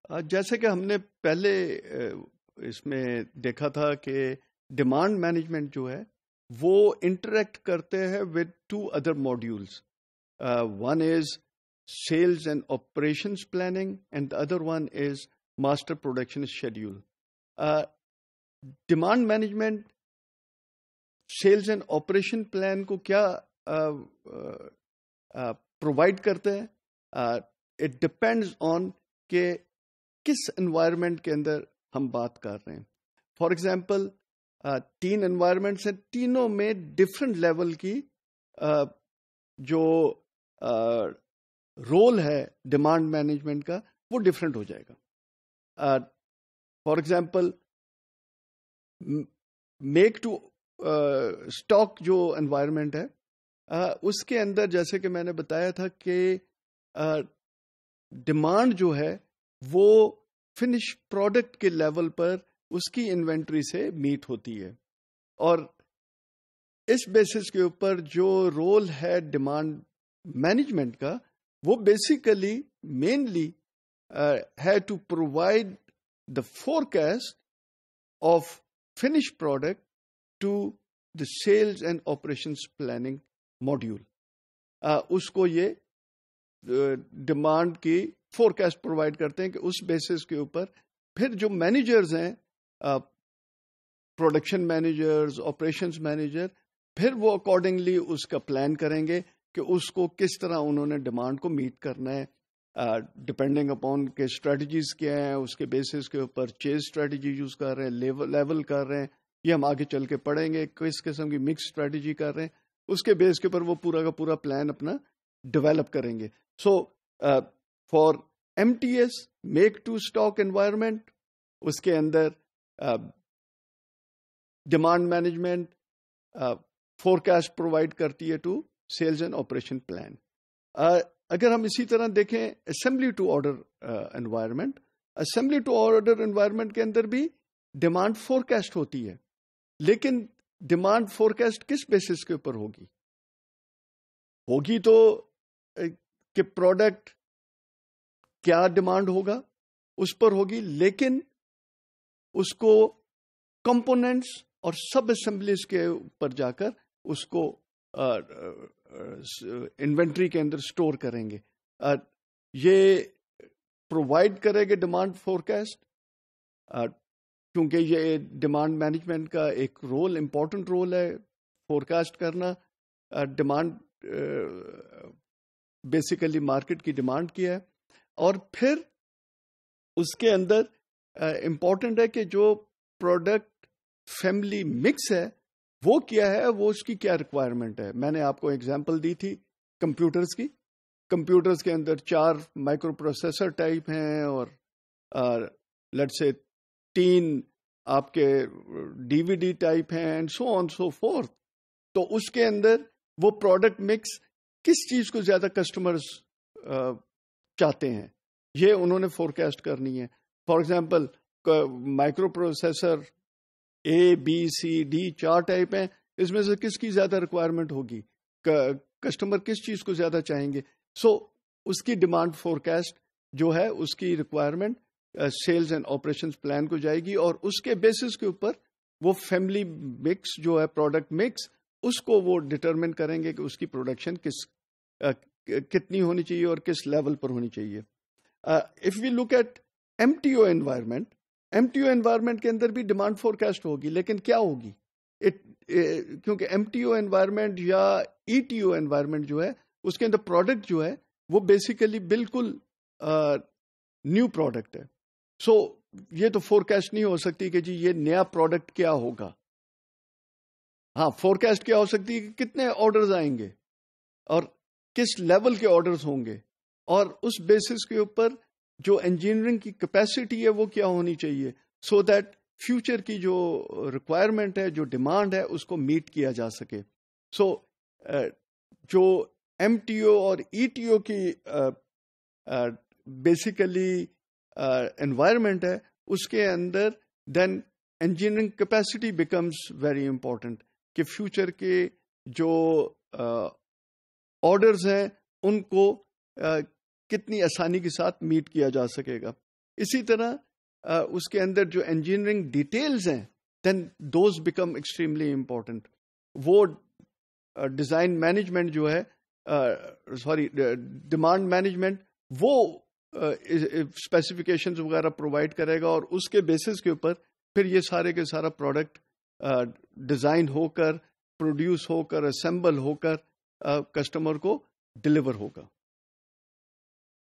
جیسے کہ ہم نے پہلے اس میں دیکھا تھا کہ ڈیمانڈ مینجمنٹ جو ہے وہ انٹریکٹ کرتے ہیں with two other modules. One is sales and operations planning and the other one is master production schedule. Demand management sales and operation plan کو کیا پرووائڈ کرتے ہیں؟ اٹ ڈپینڈز آن کہ کس انوائرمنٹ کے اندر ہم بات کر رہے ہیں. فار ایگزامپل 3 انوائرمنٹس ہیں، تینوں میں ڈفرینٹ لیول کی جو رول ہے ڈیمانڈ مینجمنٹ کا وہ ڈفرینٹ ہو جائے گا. For example make to stock جو انوائرمنٹ ہے اس کے اندر جیسے کہ میں نے بتایا تھا کہ ڈیمانڈ جو ہے وہ فنش پروڈکٹ کے لیول پر اس کی انوینٹری سے میٹ ہوتی ہے، اور اس بیسس کے اوپر جو رول ہے ڈیمانڈ مینجمنٹ کا وہ بیسیکلی مینلی ہے to provide the forecast of finish product to the sales and operations planning module. اس کو یہ ڈیمانڈ کی فورکاسٹ پرووائڈ کرتے ہیں کہ اس بیسس کے اوپر پھر جو مینیجرز ہیں، پروڈکشن مینیجرز، آپریشنز مینیجر، پھر وہ اکارڈنگلی اس کا پلان کریں گے کہ اس کو کس طرح انہوں نے ڈیمانڈ کو میٹ کرنا ہے، ڈپینڈنگ اپون کہ اسٹریٹجیز کیا ہیں. اس کے بیسس کے اوپر چیز اسٹریٹجی یوز کر رہے ہیں، لیول کر رہے ہیں، یہ ہم آگے چل کے پڑھیں گے کس قسم کی مکس اسٹریٹجی کر رہے ہیں. اس کے بیس کے اوپر وہ پورا کا پورا پلان اپنا ڈیولپ کریں گے. So for M T S make to stock environment, اس کے اندر ڈیمانڈ مینجمنٹ فورکاسٹ پرووائڈ کرتی ہے to sales and operation plan. اگر ہم اسی طرح دیکھیں assembly to order environment, assembly to order environment کے اندر بھی ڈیمانڈ فورکاسٹ ہوتی ہے، لیکن ڈیمانڈ فورکاسٹ کس بیسس کے اوپر ہوگی تو کہ پروڈکٹ کیا ڈیمانڈ ہوگا اس پر ہوگی، لیکن اس کو کمپوننٹس اور سب اسمبلیز کے اوپر جا کر اس کو انوینٹری کے اندر سٹور کریں گے. یہ پرووائڈ کرے گے ڈیمانڈ فورکاسٹ، کیونکہ یہ ڈیمانڈ مینجمنٹ کا ایک رول، امپورٹنٹ رول ہے فورکاسٹ کرنا. ڈیمانڈ بیسیکلی مارکیٹ کی ڈیمانڈ کیا ہے، اور پھر اس کے اندر امپورٹنٹ ہے کہ جو پروڈکٹ فیملی مکس ہے وہ کیا ہے، وہ اس کی کیا ریکوائرمنٹ ہے. میں نے آپ کو ایگزامپل دی تھی کمپیوٹرز کی. کمپیوٹرز کے اندر 4 مائکرو پروسیسر ٹائپ ہیں، اور لیٹ سے 3 آپ کے ڈی وی ڈی ٹائپ ہیں، and so on so forth. تو اس کے اندر وہ پروڈکٹ مکس کس چیز کو زیادہ کسٹمرز چاہتے ہیں، یہ انہوں نے فورکاسٹ کرنی ہے. For example micro processor A B C D 4 type ہیں، اس میں سے کس کی زیادہ ریکوائرمنٹ ہوگی، کسٹمر کس چیز کو زیادہ چاہیں گے. سو اس کی ڈیمانڈ فورکاسٹ جو ہے اس کی requirement sales and operations plan کو جائے گی، اور اس کے بیسس کے اوپر وہ فیملی مکس جو ہے پروڈکٹ مکس اس کو وہ ڈٹرمن کریں گے کہ اس کی پروڈکشن کتنی ہونی چاہیے اور کس لیول پر ہونی چاہیے. If we look at M T O environment, M T O environment کے اندر بھی ڈیمانڈ فورکاسٹ ہوگی، لیکن کیا ہوگی؟ کیونکہ ایم ٹی او انوائرمنٹ یا ای ٹی او انوائرمنٹ جو ہے اس کے اندر پروڈکٹ جو ہے وہ بیسیکلی بالکل نیو پروڈکٹ ہے. سو یہ تو فورکاسٹ نہیں ہو سکتی کہ جی یہ نیا پروڈکٹ کیا ہوگا. ہاں، فورکاسٹ کیا ہو سکتی ہے کہ کتنے آرڈرز آئیں گے اور کس لیول کے آرڈرز ہوں گے، اور اس بیسس کے اوپر جو انجینئرنگ کی کیپیسٹی ہے وہ کیا ہونی چاہیے، سو دیٹ فیوچر کی جو ریکوائرمنٹ ہے، جو ڈیمانڈ ہے، اس کو میٹ کیا جا سکے. سو جو ایم ٹی او اور ای ٹی او کی بیسیکلی انوائرمنٹ ہے، اس کے اندر then engineering capacity becomes very important, کہ فیوچر کے جو آرڈرز ہیں ان کو کتنی آسانی کے ساتھ میٹ کیا جا سکے گا. اسی طرح اس کے اندر جو انجینئرنگ ڈیٹیلز ہیں دین دوز بیکم ایکسٹریملی امپورٹنٹ. وہ ڈیزائن مینجمنٹ جو ہے ڈیمانڈ مینجمنٹ وہ اسپیسیفکیشنز وغیرہ پرووائڈ کرے گا, اور اس کے بیسس کے اوپر پھر یہ سارے کے سارا پروڈکٹ ڈیزائن ہو کر, پروڈیوس ہو کر, اسمبل ہو کر کسٹمر کو ڈلیور ہوگا.